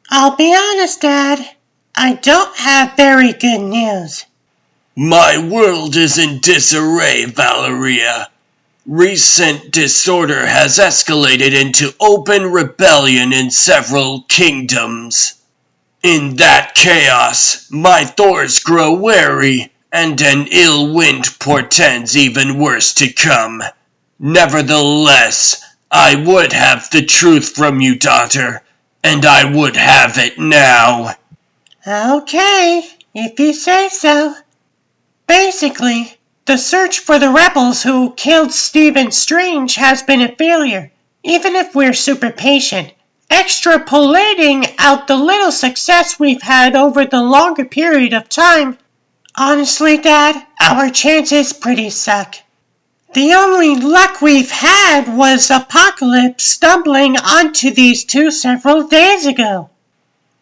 I'll be honest, Dad. I don't have very good news. My world is in disarray, Valeria. Recent disorder has escalated into open rebellion in several kingdoms. In that chaos, my thoughts grow wary, and an ill wind portends even worse to come. Nevertheless, I would have the truth from you, daughter, and I would have it now. Okay, if you say so. Basically, the search for the rebels who killed Stephen Strange has been a failure, even if we're super patient. Extrapolating out the little success we've had over the longer period of time, honestly, Dad, our chances pretty suck. The only luck we've had was Apocalypse stumbling onto these two several days ago.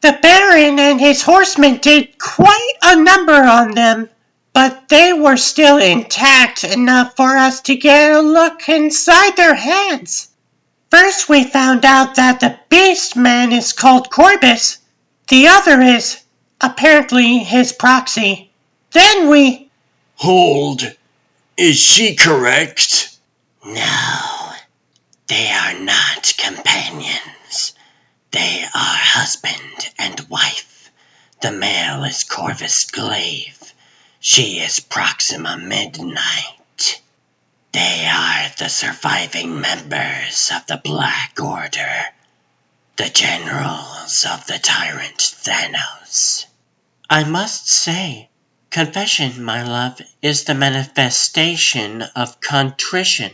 The Baron and his horsemen did quite a number on them, but they were still intact enough for us to get a look inside their heads. First we found out that the beast man is called Corbus. The other is, apparently, his proxy. Then we... Hold. Is she correct? No, they are not companions. They are husband and wife. The male is Corvus Glaive. She is Proxima Midnight. They are the surviving members of the Black Order, the generals of the tyrant Thanos. I must say, confession, my love, is the manifestation of contrition.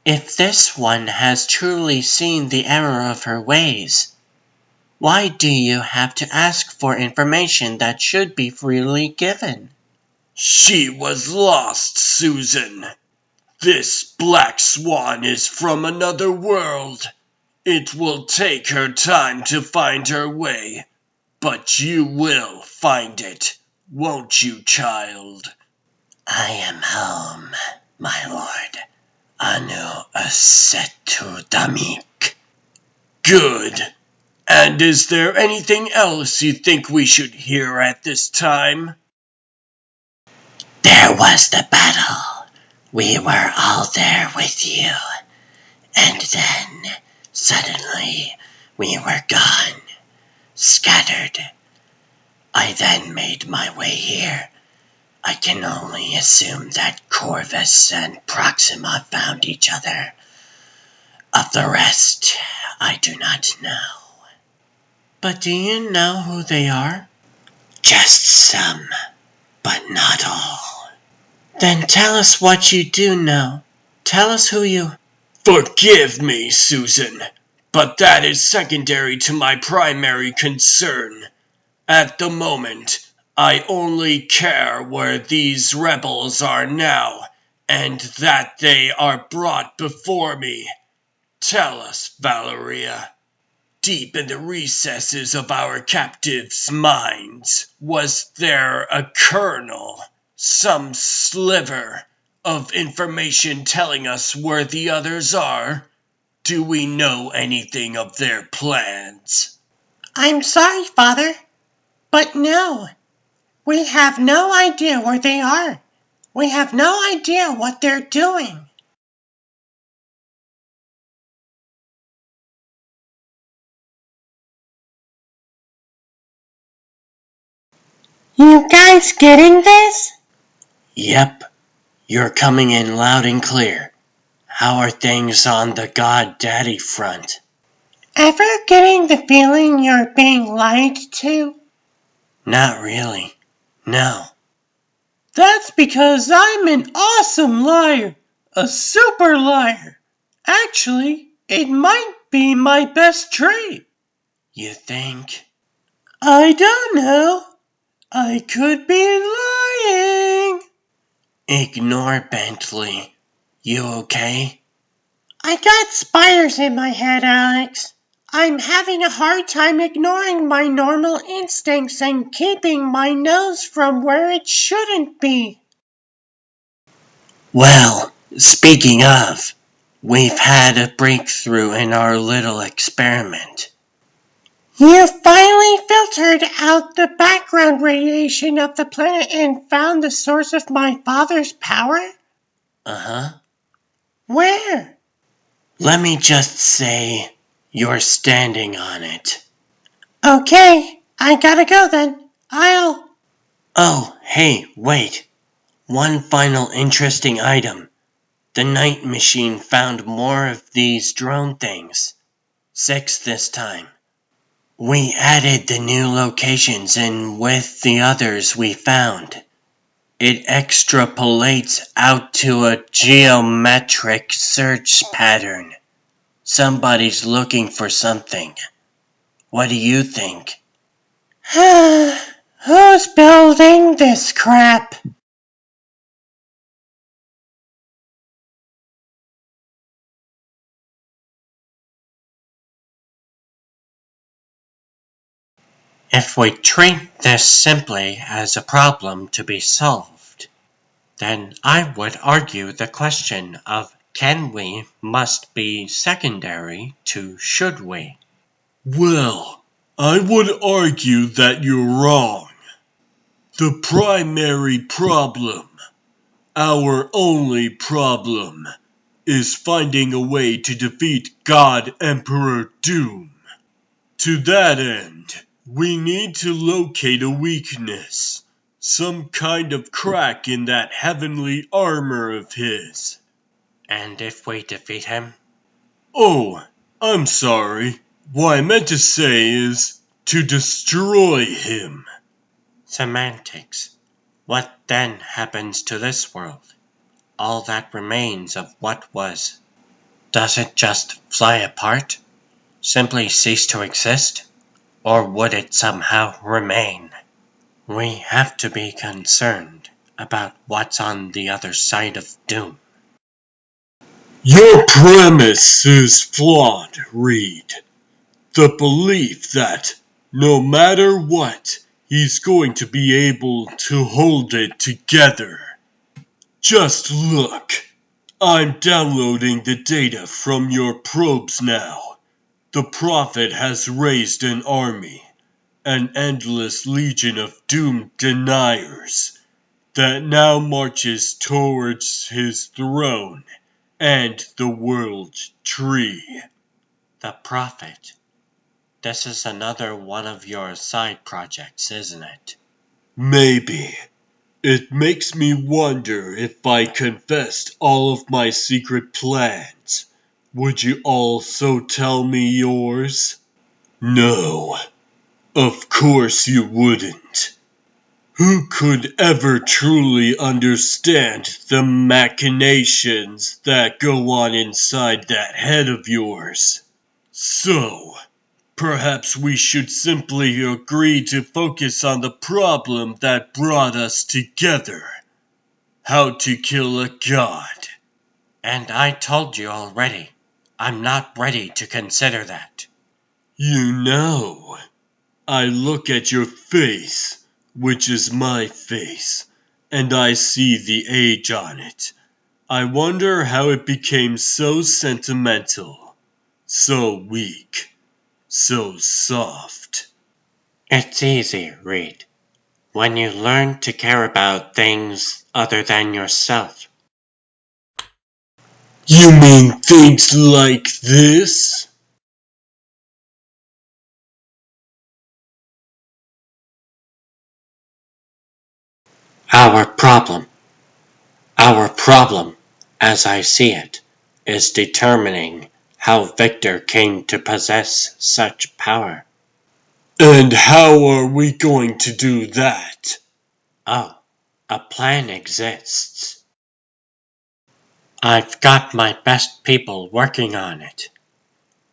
If this one has truly seen the error of her ways, why do you have to ask for information that should be freely given? She was lost, Susan. This black swan is from another world. It will take her time to find her way, but you will find it, won't you, child? I am home, my lord. Anu Asetu Damik. Good. And is there anything else you think we should hear at this time? There was the battle. We were all there with you. And then, suddenly, we were gone. Scattered. I then made my way here. I can only assume that Corvus and Proxima found each other. Of the rest, I do not know. But do you know who they are? Just some, but not all. Then tell us what you do know. Tell us who you... Forgive me, Susan, but that is secondary to my primary concern. At the moment, I only care where these rebels are now, and that they are brought before me. Tell us, Valeria. Deep in the recesses of our captives' minds, was there a kernel, some sliver, of information telling us where the others are? Do we know anything of their plans? I'm sorry, Father, but no. We have no idea where they are. We have no idea what they're doing. You guys getting this? Yep, you're coming in loud and clear. How are things on the God Daddy front? Ever getting the feeling you're being lied to? Not really. No. That's because I'm an awesome liar. A super liar. Actually, it might be my best trait. You think? I don't know. I could be lying. Ignore Bentley. You okay? I got spiders in my head, Alex. I'm having a hard time ignoring my normal instincts and keeping my nose from where it shouldn't be. Well, speaking of, we've had a breakthrough in our little experiment. You finally filtered out the background radiation of the planet and found the source of my father's power? Uh-huh. Where? Let me just say, you're standing on it. Okay, I gotta go then. Oh, hey, wait. One final interesting item. The night machine found more of these drone things. 6 this time. We added the new locations in with the others we found. It extrapolates out to a geometric search pattern. Somebody's looking for something. What do you think? Who's building this crap? If we treat this simply as a problem to be solved, then I would argue the question of can we must be secondary to should we. Well, I would argue that you're wrong. The primary problem, our only problem, is finding a way to defeat God Emperor Doom. To that end, we need to locate a weakness, some kind of crack in that heavenly armor of his. And if we defeat him? Oh, I'm sorry. What I meant to say is to destroy him. Semantics. What then happens to this world? All that remains of what was. Does it just fly apart? Simply cease to exist? Or would it somehow remain? We have to be concerned about what's on the other side of doom. Your premise is flawed, Reed. The belief that, no matter what, he's going to be able to hold it together. Just look. I'm downloading the data from your probes now. The Prophet has raised an army, an endless legion of doomed deniers, that now marches towards his throne and the world tree. The Prophet. This is another one of your side projects, isn't it? Maybe. It makes me wonder if I confessed all of my secret plans. Would you also tell me yours? No, of course you wouldn't. Who could ever truly understand the machinations that go on inside that head of yours? So, perhaps we should simply agree to focus on the problem that brought us together. How to kill a god. And I told you already, I'm not ready to consider that. You know, I look at your face, which is my face, and I see the age on it. I wonder how it became so sentimental, so weak, so soft. It's easy, Reed. When you learn to care about things other than yourself. You mean things like this? Our problem. Our problem, as I see it, is determining how Victor came to possess such power. And how are we going to do that? Oh, a plan exists. I've got my best people working on it.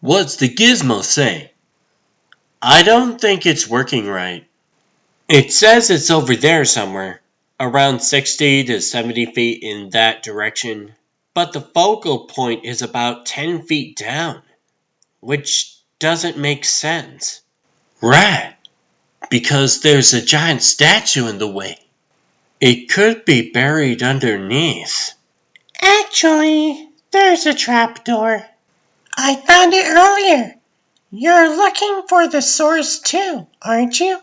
What's the gizmo say? I don't think it's working right. It says it's over there somewhere, around 60 to 70 feet in that direction, but the focal point is about 10 feet down, which doesn't make sense. Right, because there's a giant statue in the way. It could be buried underneath. Actually, there's a trapdoor. I found it earlier. You're looking for the source too, aren't you?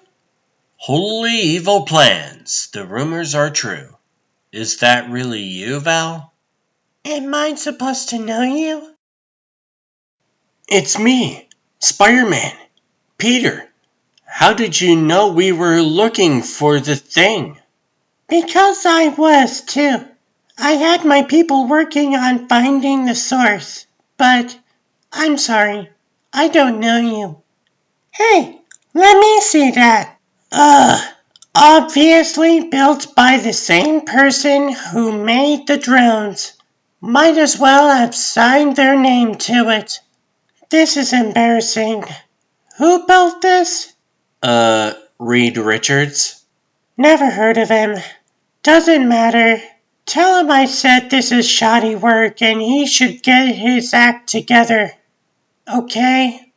Holy evil plans. The rumors are true. Is that really you, Val? Am I supposed to know you? It's me, Spider-Man. Peter. How did you know we were looking for the thing? Because I was too. I had my people working on finding the source, but I'm sorry, I don't know you. Hey, let me see that. Obviously built by the same person who made the drones. Might as well have signed their name to it. This is embarrassing. Who built this? Reed Richards? Never heard of him. Doesn't matter. Tell him I said this is shoddy work and he should get his act together. Okay?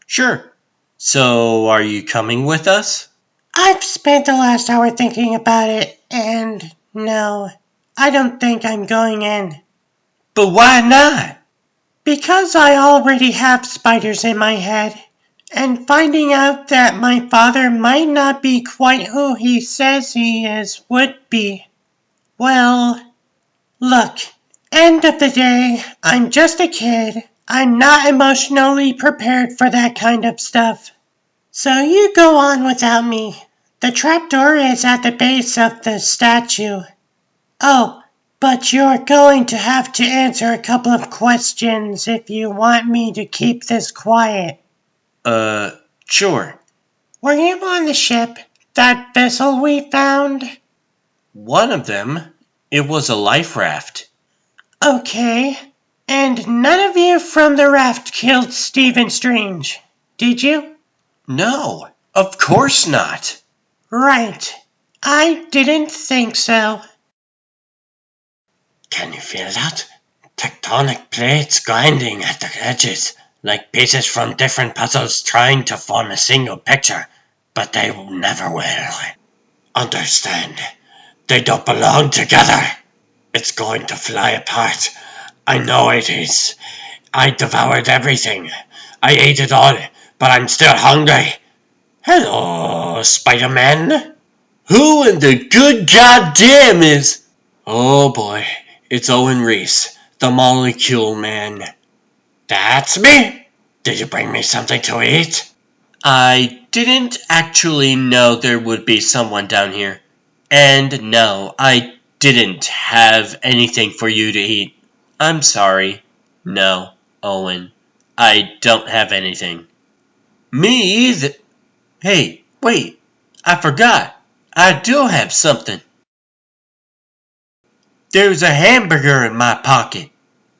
Sure. So, are you coming with us? I've spent the last hour thinking about it, and no, I don't think I'm going in. But why not? Because I already have spiders in my head, and finding out that my father might not be quite who he says he is would be. Well, look, end of the day, I'm just a kid. I'm not emotionally prepared for that kind of stuff. So you go on without me. The trapdoor is at the base of the statue. Oh, but you're going to have to answer a couple of questions if you want me to keep this quiet. Sure. Were you on the ship? That vessel we found? One of them. It was a life raft. Okay. And none of you from the raft killed Stephen Strange, did you? No, of course not. Right. I didn't think so. Can you feel that? Tectonic plates grinding at the edges, like pieces from different puzzles trying to form a single picture, but they never will. Understand, they don't belong together. It's going to fly apart. I know it is. I devoured everything. I ate it all, but I'm still hungry. Hello, Spider-Man. Who in the good goddamn is... Oh boy, it's Owen Reese, the Molecule Man. That's me! Did you bring me something to eat? I didn't actually know there would be someone down here. And no, I didn't have anything for you to eat. I'm sorry. No, Owen. I don't have anything. Me either. Hey, wait. I forgot. I do have something. There's a hamburger in my pocket.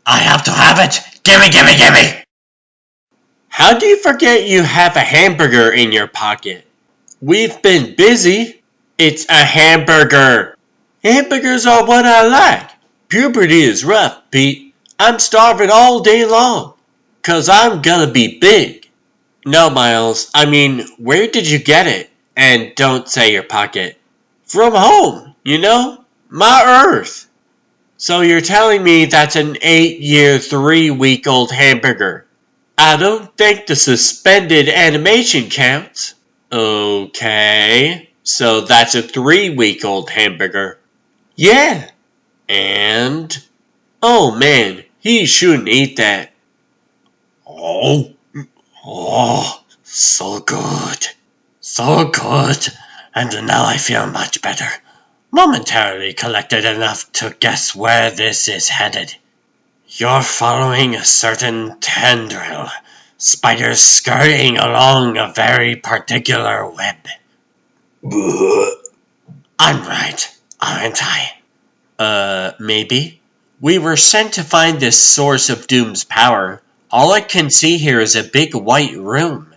I have to have it. Gimme, gimme, gimme. How do you forget you have a hamburger in your pocket? We've been busy. It's a hamburger. Hamburgers are what I like. Puberty is rough, Pete. I'm starving all day long. 'Cause I'm gonna be big. No, Miles, I mean, where did you get it? And don't say your pocket. From home, you know? My Earth. So you're telling me that's an 8-year, 3-week-old hamburger? I don't think the suspended animation counts. Okay, so that's a 3-week-old hamburger. Yeah. And? Oh man, he shouldn't eat that. Oh, so good. So good. And now I feel much better. Momentarily collected enough to guess where this is headed. You're following a certain tendril. Spiders scurrying along a very particular web. I'm right, aren't I? Maybe. We were sent to find this source of Doom's power. All I can see here is a big white room.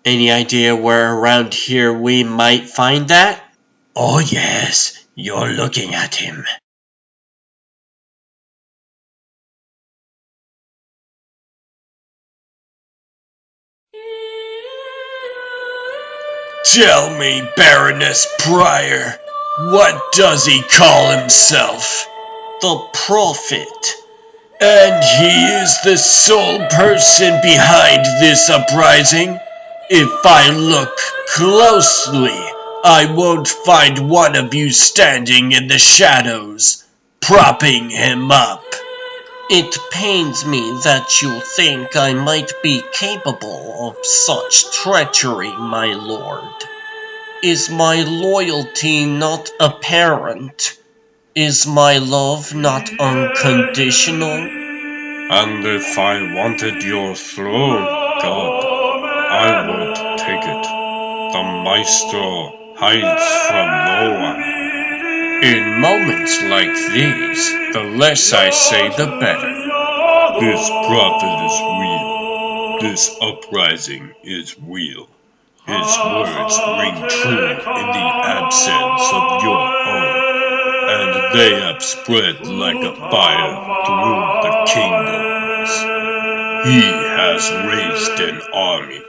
Any idea where around here we might find that? Oh yes, you're looking at him. Tell me, Baroness Pryor, what does he call himself? The Prophet. And he is the sole person behind this uprising? If I look closely, I won't find one of you standing in the shadows, propping him up. It pains me that you think I might be capable of such treachery, my lord. Is my loyalty not apparent? Is my love not unconditional? And if I wanted your throne, God, I would take it. The maestro hides from no one. In moments like these, the less I say the better. This prophet is real. This uprising is real. His words ring true in the absence of your own, and they have spread like a fire through the kingdoms. He has raised an army.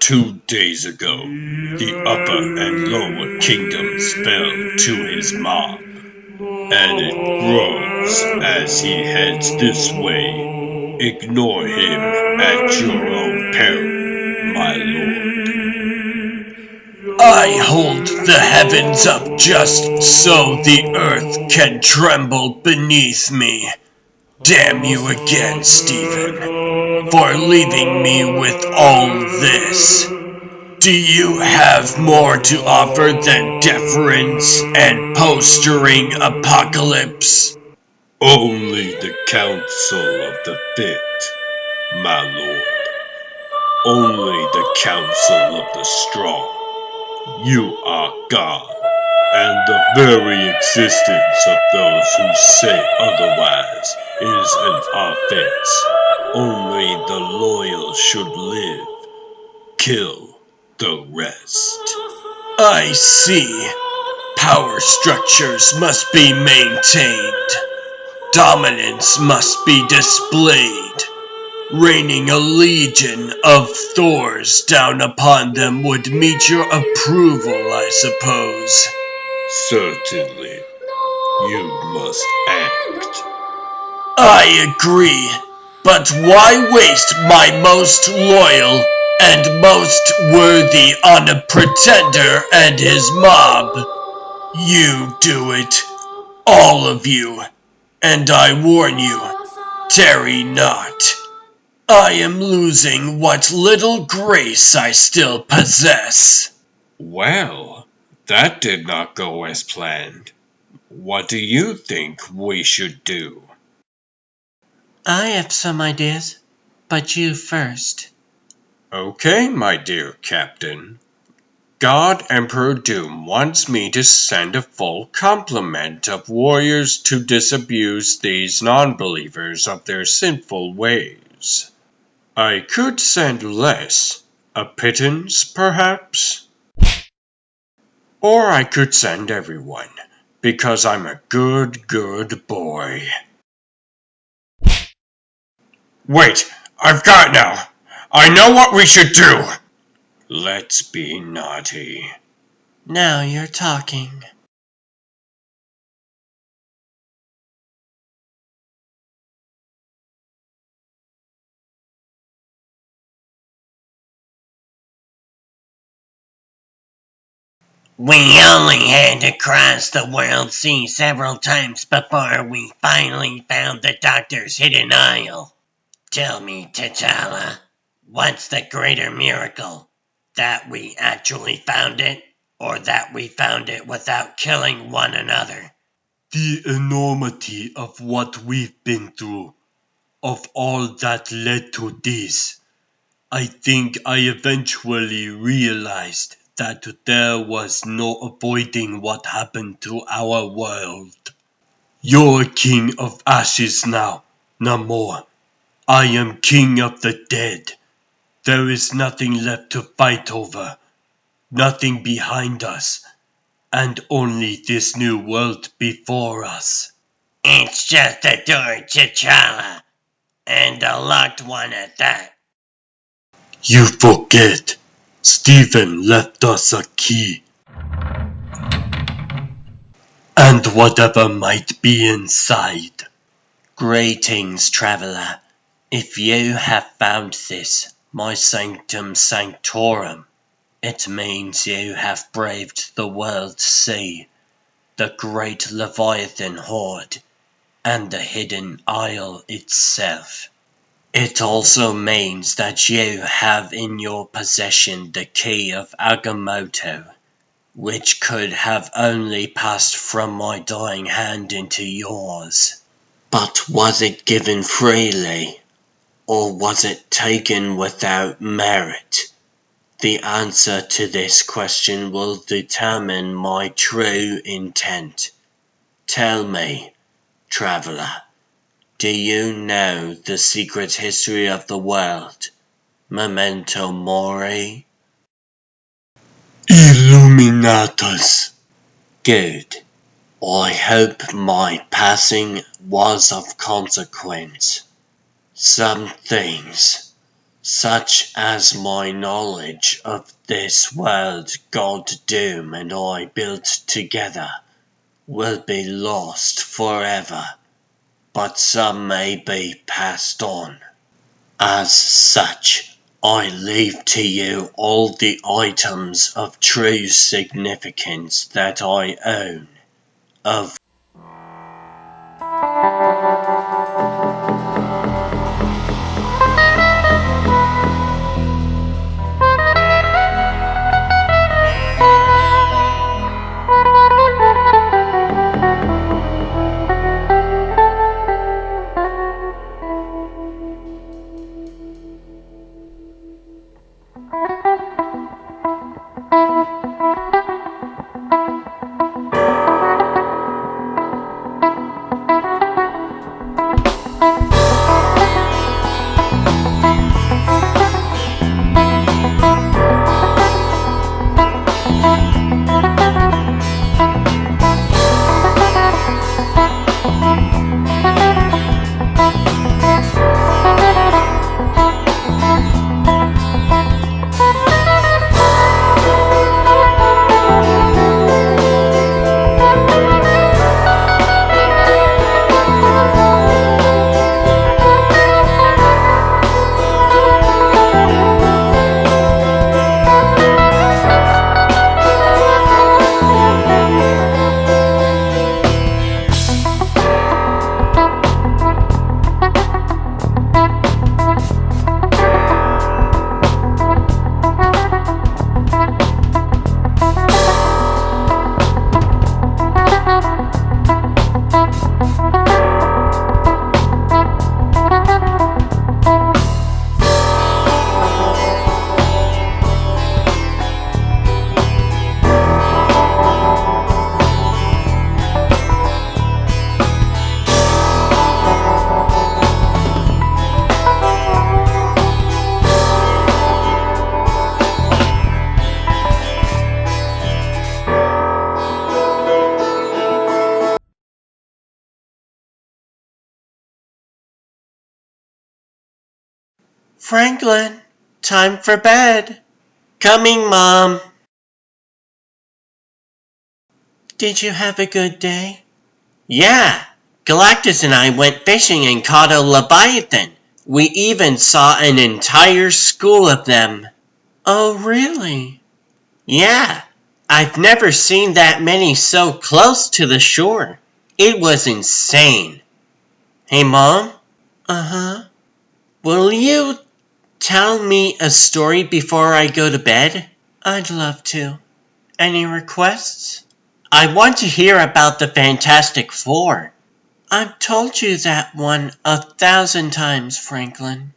2 days ago, the upper and lower kingdoms fell to his mob, and it grows as he heads this way. Ignore him at your own peril, my lord. I hold the heavens up just so the earth can tremble beneath me. Damn you again, Stephen, for leaving me with all this. Do you have more to offer than deference and postering apocalypse? Only the counsel of the fit, my lord. Only the counsel of the strong. You are God, and the very existence of those who say otherwise is an offense. Only the loyal should live. Kill the rest. I see. Power structures must be maintained. Dominance must be displayed. Raining a legion of Thors down upon them would meet your approval, I suppose. Certainly, you must act. I agree, but why waste my most loyal and most worthy on a pretender and his mob? You do it, all of you, and I warn you, tarry not. I am losing what little grace I still possess. Well, that did not go as planned. What do you think we should do? I have some ideas, but you first. Okay, my dear Captain. God Emperor Doom wants me to send a full complement of warriors to disabuse these non-believers of their sinful ways. I could send less, a pittance perhaps? Or I could send everyone, because I'm a good boy. Wait, I've got it now. I know what we should do. Let's be naughty. Now you're talking. We only had to cross the world sea several times before we finally found the doctor's hidden isle. Tell me, T'Challa, what's the greater miracle? That we actually found it, or that we found it without killing one another? The enormity of what we've been through, of all that led to this. I think I eventually realized that there was no avoiding what happened to our world. You're king of ashes now, Namor. I am king of the dead. There is nothing left to fight over, nothing behind us, and only this new world before us. It's just a door, T'Challa, and a locked one at that. You forget. Stephen left us a key. And whatever might be inside, Greetings, traveller. If you have found this, my sanctum sanctorum, it means you have braved the world sea, the great Leviathan horde, and the hidden isle itself. It also means that you have in your possession the key of Agamotto, which could have only passed from my dying hand into yours. But was it given freely, or was it taken without merit? The answer to this question will determine my true intent. Tell me, traveller, do you know the secret history of the world? Memento mori? Illuminatus. Good. I hope my passing was of consequence. Some things, such as my knowledge of this world God Doom and I built together, will be lost forever, but some may be passed on. As such, I leave to you all the items of true significance that I own, of Franklin, time for bed. coming, Mom. Did you have a good day? Yeah, Galactus and I went fishing and caught a Leviathan. We even saw an entire school of them. Oh, really? Yeah, I've never seen that many so close to the shore. It was insane. Hey, Mom, Uh-huh. will you tell me a story before I go to bed? I'd love to. Any requests? I want to hear about the Fantastic Four. I've told you that one 1,000 times, Franklin.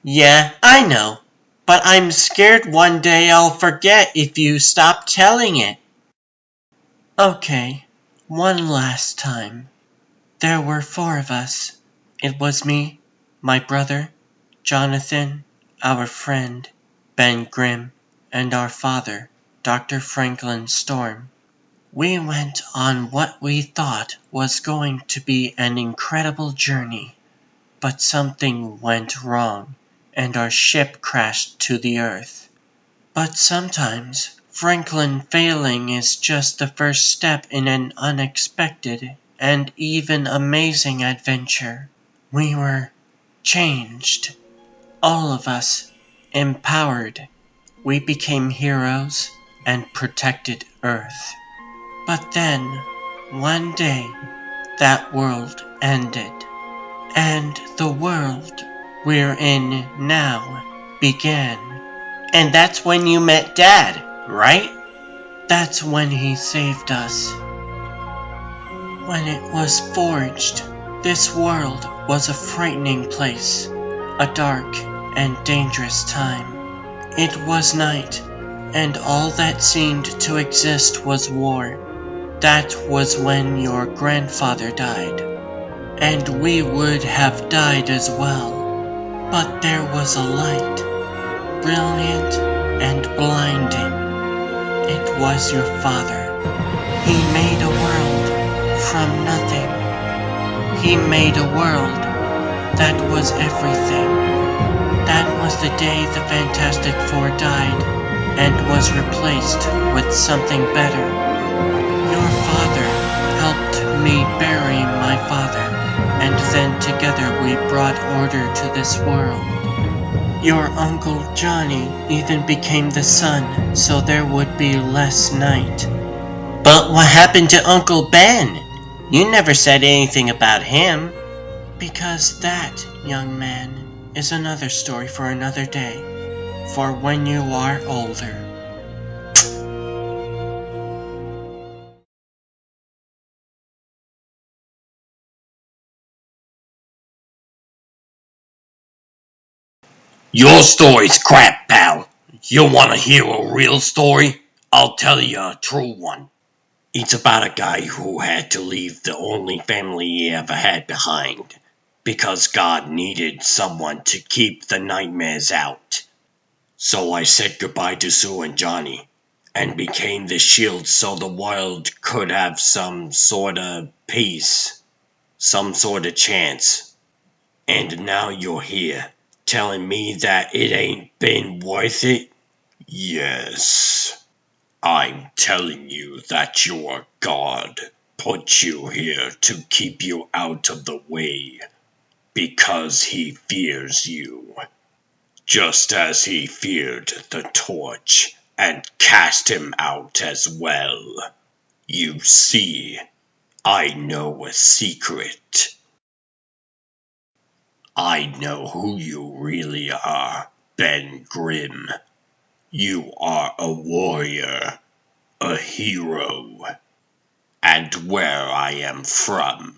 Yeah, I know, but I'm scared one day I'll forget if you stop telling it. Okay, one last time. There were 4 of us. It was me, my brother, Jonathan, our friend, Ben Grimm, and our father, Dr. Franklin Storm. We went on what we thought was going to be an incredible journey, but something went wrong, and our ship crashed to the earth. But sometimes Franklin failing is just the first step in an unexpected and even amazing adventure. We were changed, all of us empowered. We became heroes and protected Earth. But then, one day, that world ended, and the world we're in now began. And that's when you met Dad, right? That's when he saved us. When it was forged, this world was a frightening place, a dark and dangerous time. It was night, and all that seemed to exist was war. That was when your grandfather died, and we would have died as well. But there was a light, brilliant and blinding. It was your father. He made a world from nothing. He made a world that was everything. That was the day the Fantastic Four died and was replaced with something better. Your father helped me bury my father, and then together we brought order to this world. Your Uncle Johnny even became the sun, so there would be less night. But what happened to Uncle Ben? You never said anything about him. Because that, young man, is another story for another day, for when you are older. Your story's crap, pal. You want to hear a real story? I'll tell you a true one. It's about a guy who had to leave the only family he ever had behind because God needed someone to keep the nightmares out. So I said goodbye to Sue and Johnny and became the shield so the world could have some sort of peace, some sort of chance. And now you're here, telling me that it ain't been worth it? Yes. I'm telling you that your God put you here to keep you out of the way, because he fears you, just as he feared the torch and cast him out as well. You see, I know a secret. I know who you really are, Ben Grimm. You are a warrior, a hero. And where I am from,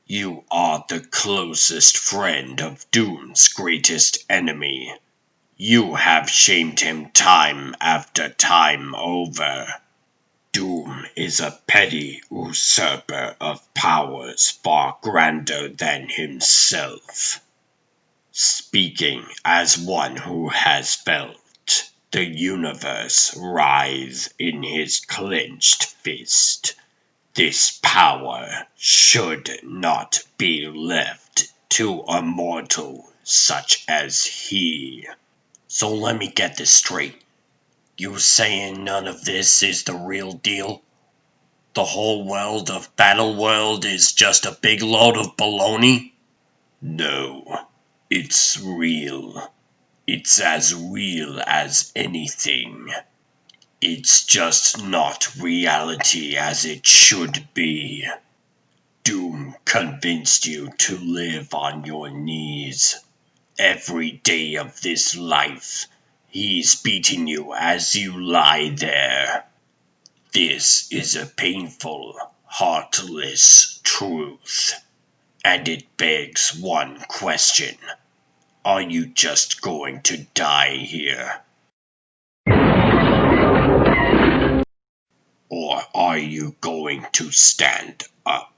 you are the closest friend of Doom's greatest enemy. You have shamed him time after time over. Doom is a petty usurper of powers far grander than himself. Speaking as one who has felt the universe rise in his clenched fist, this power should not be left to a mortal such as he. So let me get this straight. You saying none of this is the real deal? The whole world of Battleworld is just a big load of baloney? No, it's real. It's as real as anything. It's just not reality as it should be. Doom convinced you to live on your knees. Every day of this life, he's beating you as you lie there. This is a painful, heartless truth. And it begs one question. Are you just going to die here? Or are you going to stand up?